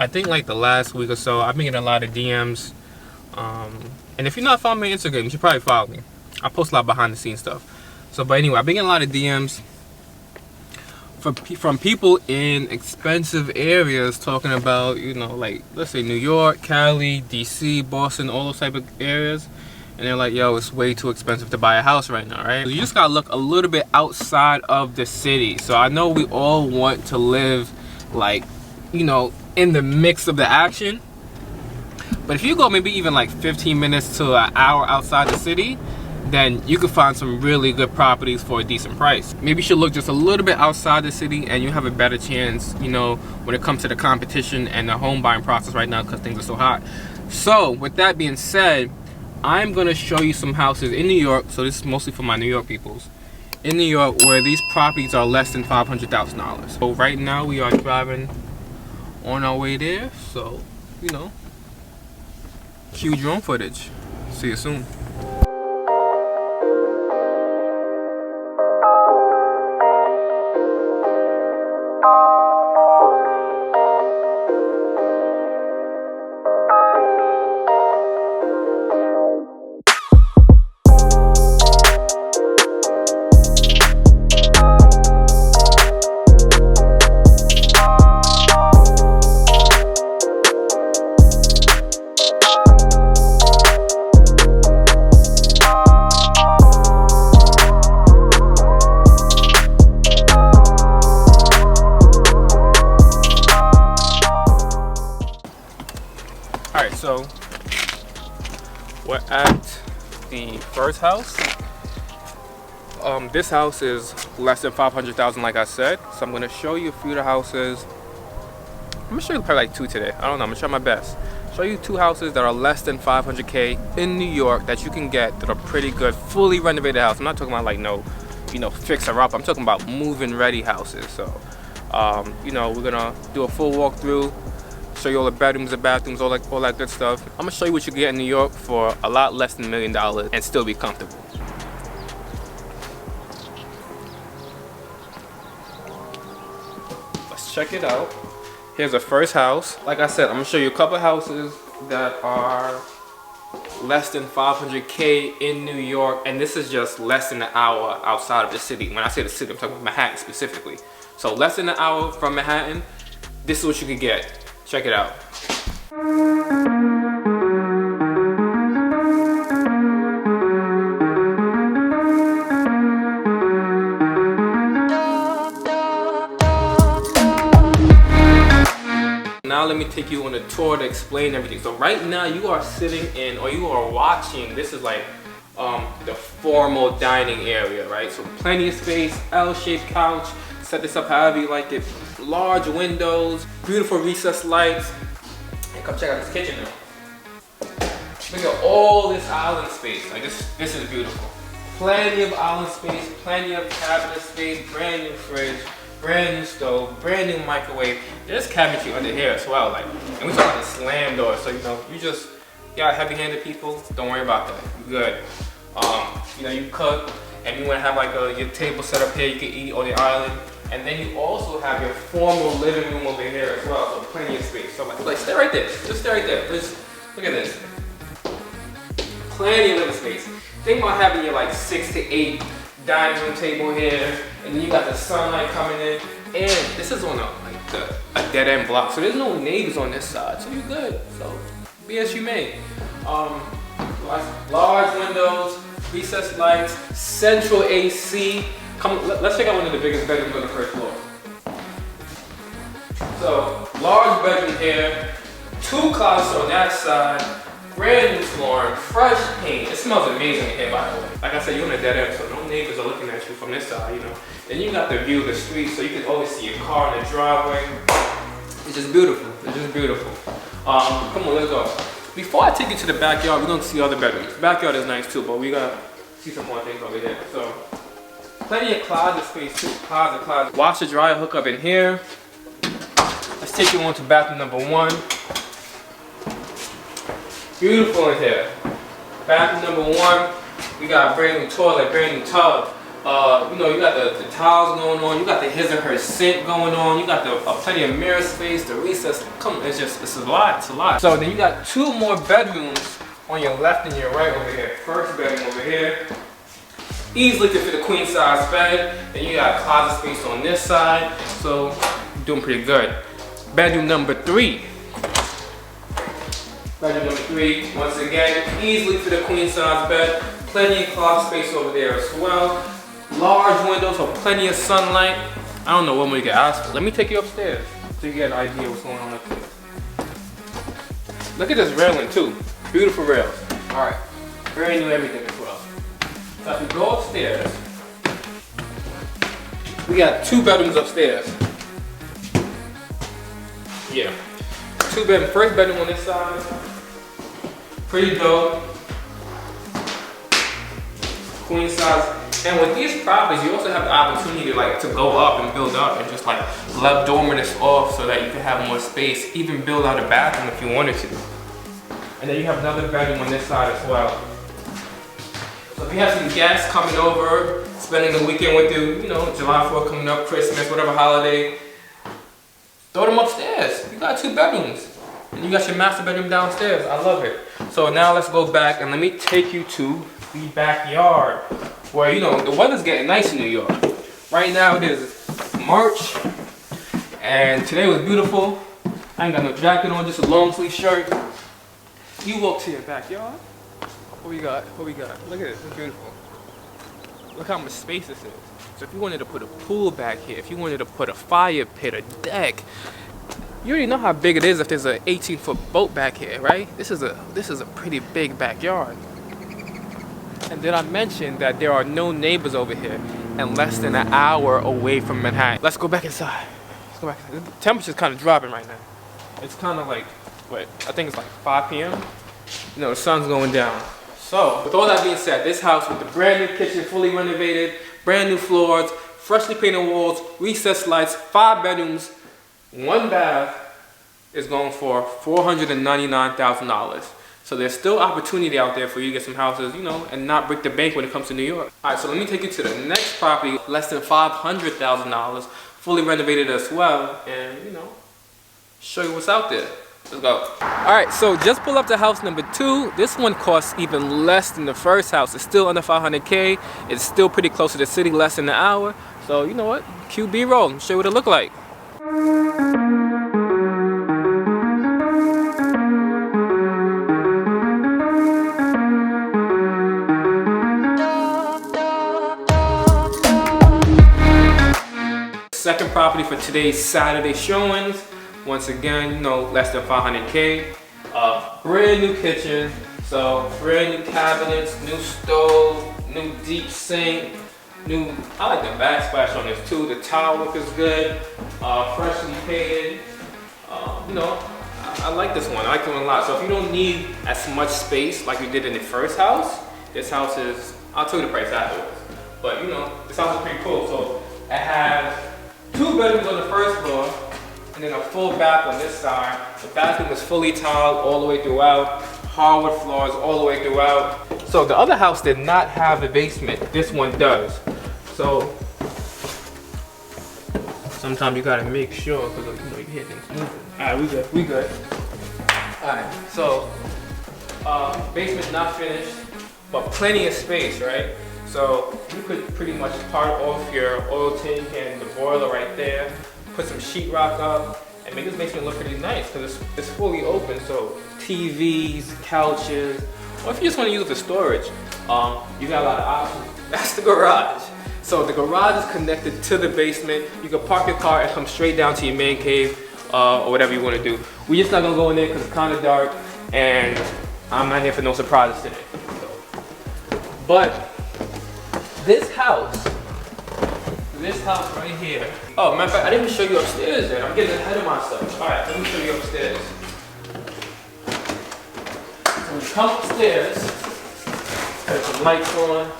I think like the last week or so, I've been getting a lot of DMs. And if you're not following me on Instagram, you should probably follow me. I post a lot behind the scenes stuff. So, but anyway, I've been getting a lot of DMs from people in expensive areas talking about, you know, like, let's say New York, Cali, DC, Boston, all those type of areas. And they're like, yo, it's way too expensive to buy a house right now, right? So you just gotta look a little bit outside of the city. So I know we all want to live, like, you know, in the mix of the action. But if you go maybe even like 15 minutes to an hour outside the city, then you can find some really good properties for a decent price. Maybe you should look just a little bit outside the city and you have a better chance, you know, when it comes to the competition and the home buying process right now because things are so hot. So with that being said, I'm gonna show you some houses in New York. So this is mostly for my New York peoples. In New York, where these properties are less than $500,000. So right now we are driving on our way there. So, you know, cue drone footage. See you soon. Alright, so we're at the first house. This house is less than $500,000, like I said. So I'm gonna show you a few of the houses. I'm gonna show you probably like two today. I don't know, I'm gonna try my best. Show you two houses that are less than $500K in New York that you can get that are pretty good, fully renovated house. I'm not talking about like no, you know, fixer up. I'm talking about move-in ready houses. So, you know, we're gonna do a full walkthrough. Show you all the bedrooms, the bathrooms, all that good stuff. I'm gonna show you what you can get in New York for a lot less than $1 million and still be comfortable. Let's check it out. Here's the first house. Like I said, I'm gonna show you a couple houses that are less than $500K in New York, and this is just less than an hour outside of the city. When I say the city, I'm talking about Manhattan specifically. So less than an hour from Manhattan, this is what you could get. Check it out. Now let me take you on a tour to explain everything. So right now you are sitting in, or you are watching, this is like the formal dining area, right? So plenty of space, L-shaped couch. Set this up however you like it. Large windows, beautiful recessed lights. And come check out this kitchen now. Look at all this island space. Like this is beautiful. Plenty of island space, plenty of cabinet space, brand new fridge, brand new stove, brand new microwave. There's cabinetry under here as well. Like, and we talking about the slam door. So you know, you got heavy-handed people. Don't worry about that. You're good. You know, you cook and you want to have like your table set up here. You can eat on the island. And then you also have your formal living room over here as well, so plenty of space. So like stay right there, just stay right there. Just look at this. Plenty of living space. Think about having your like 6 to 8 dining room table here, and then you got the sunlight coming in. And this is on a dead end block, so there's no neighbors on this side, so you're good. So be as you may. Large windows, recessed lights, central AC. Let's check out one of the biggest bedrooms on the first floor. So, large bedroom here, 2 closets on that side, brand new flooring, fresh paint. It smells amazing in here, by the way. Like I said, you're on a dead end, so no neighbors are looking at you from this side, you know. Then you got the view of the street, so you can always see your car in the driveway. It's just beautiful. It's just beautiful. Come on, let's go. Before I take you to the backyard, we're gonna see other bedrooms. Backyard is nice too, but we gotta see some more things over here. So, plenty of closet space too. Closet. Washer dryer hookup in here. Let's take you on to bathroom number 1. Beautiful in here. Bathroom number 1. We got a brand new toilet, brand new tub. You got the tiles going on. You got the his or her sink going on. You got the plenty of mirror space, the recess. It's a lot. It's a lot. So then you got two more bedrooms on your left and your right over here. First bedroom over here. Easily to fit a queen size bed. Then you got closet space on this side. So you're doing pretty good. Bedroom number 3. Bedroom number 3. Once again, easily fit a queen size bed. Plenty of closet space over there as well. Large windows for plenty of sunlight. I don't know what more you can ask for. Let me take you upstairs so you get an idea what's going on up here. Look at this railing too. Beautiful rails. Alright. Very new everything as well. So if we go upstairs, we got 2 bedrooms upstairs. Yeah. 2 bedroom. First bedroom on this side. Pretty dope. Queen size. And with these properties, you also have the opportunity to go up and build up and just let dormer this off so that you can have more space. Even build out a bathroom if you wanted to. And then you have another bedroom on this side as well. So if you have some guests coming over, spending the weekend with you, July 4th coming up, Christmas, whatever holiday, throw them upstairs. You got 2 bedrooms. And you got your master bedroom downstairs. I love it. So now let's go back and let me take you to the backyard. Where, the weather's getting nice in New York. Right now it is March, and today was beautiful. I ain't got no jacket on, just a long sleeve shirt. You walk to your backyard. What we got? What we got? Look at this, it's beautiful. Look how much space this is. So if you wanted to put a pool back here, if you wanted to put a fire pit, a deck, you already know how big it is if there's an 18-foot boat back here, right? This is a pretty big backyard. And then I mentioned that there are no neighbors over here and less than an hour away from Manhattan. Let's go back inside. Let's go back inside. The temperature's kind of dropping right now. It's kind of I think it's 5 p.m. The sun's going down. So, with all that being said, this house with the brand new kitchen, fully renovated, brand new floors, freshly painted walls, recessed lights, 5 bedrooms, 1 bath, is going for $499,000. So there's still opportunity out there for you to get some houses, and not break the bank when it comes to New York. All right, so let me take you to the next property, less than $500,000, fully renovated as well, and show you what's out there. Let's go. All right, so just pull up to house number 2. This one costs even less than the first house. It's still under $500K. It's still pretty close to the city, less than an hour. So you know what? QB roll. Show you what it look like. Second property for today's Saturday showings. Once again, less than $500K. Brand new kitchen. So brand new cabinets, new stove, new deep sink, I like the backsplash on this too. The tile look is good. Freshly painted. I like this one. I like this one a lot. So if you don't need as much space like you did in the first house, this house is, I'll tell you the price afterwards. But this house is pretty cool. So it has 2 bedrooms on the first floor, and then a full bath on this side. The bathroom is fully tiled all the way throughout, hardwood floors all the way throughout. So the other house did not have a basement. This one does. So sometimes you gotta make sure, because you hear things moving. All right, we good. All right, so basement not finished, but plenty of space, right? So you could pretty much part off your oil tank and the boiler right there, put some sheetrock up, and make this basement look pretty nice because it's fully open. So TVs, couches, or if you just want to use it for storage, you got a lot of options. That's the garage. So the garage is connected to the basement. You can park your car and come straight down to your man cave or whatever you want to do. We're just not gonna go in there because it's kind of dark, and I'm not here for no surprises today. But this house right here. Oh, matter of fact, I didn't even show you upstairs yet. I'm getting ahead of myself. All right, let me show you upstairs. So when you come upstairs, there's some lights on.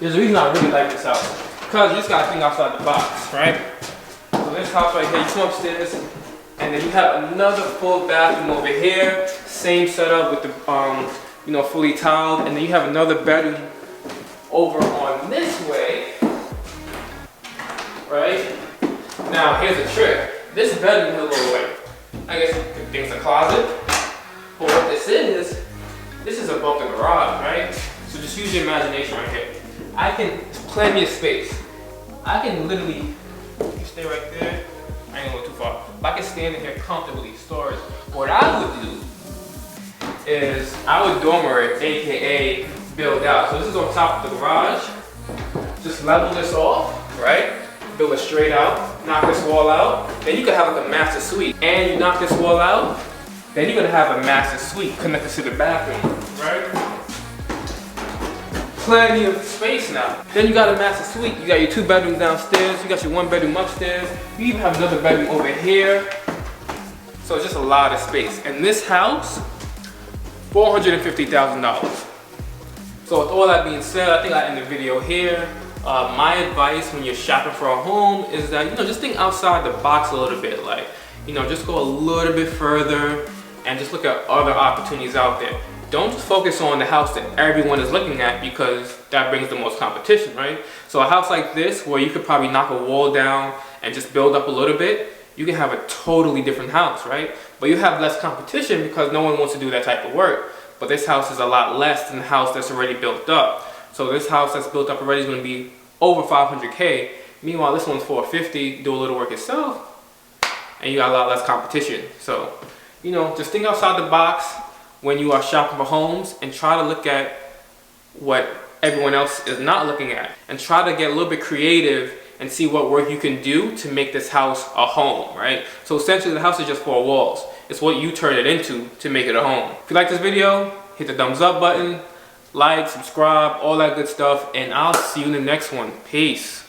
There's a reason I really like this house, because you just gotta think outside the box, right? So this house right here, you come upstairs, and then you have another full bathroom over here. Same setup with the fully tiled, and then you have another bedroom over on this way, right? Now here's a trick. This bedroom is a little way. I guess you could think it's a closet. But what this is above the garage, right? So just use your imagination right here. It's plenty of space. I can literally, stay right there. I ain't gonna go too far. But I can stand in here comfortably, storage. What I would do is I would dormer it, AKA build out. So this is on top of the garage. Just level this off, right? Build it straight out, knock this wall out. Then you could have like a master suite. And you knock this wall out, then you're gonna have a master suite connected to the bathroom, right? Plenty of space now. Then you got a master suite. You got your 2 bedrooms downstairs. You got your 1 bedroom upstairs. You even have another bedroom over here. So it's just a lot of space. And this house, $450,000. So with all that being said, I think I end the video here. My advice when you're shopping for a home is that, just think outside the box a little bit. Like, just go a little bit further and just look at other opportunities out there. Don't just focus on the house that everyone is looking at, because that brings the most competition, right? So a house like this, where you could probably knock a wall down and just build up a little bit, you can have a totally different house, right? But you have less competition because no one wants to do that type of work. But this house is a lot less than the house that's already built up. So this house that's built up already is going to be over 500K. Meanwhile, this one's 450, do a little work itself, and you got a lot less competition. So, just think outside the box when you are shopping for homes, and try to look at what everyone else is not looking at, and try to get a little bit creative and see what work you can do to make this house a home, right? So essentially the house is just 4 walls. It's what you turn it into to make it a home. If you like this video, hit the thumbs up button, like, subscribe, all that good stuff, and I'll see you in the next one. Peace.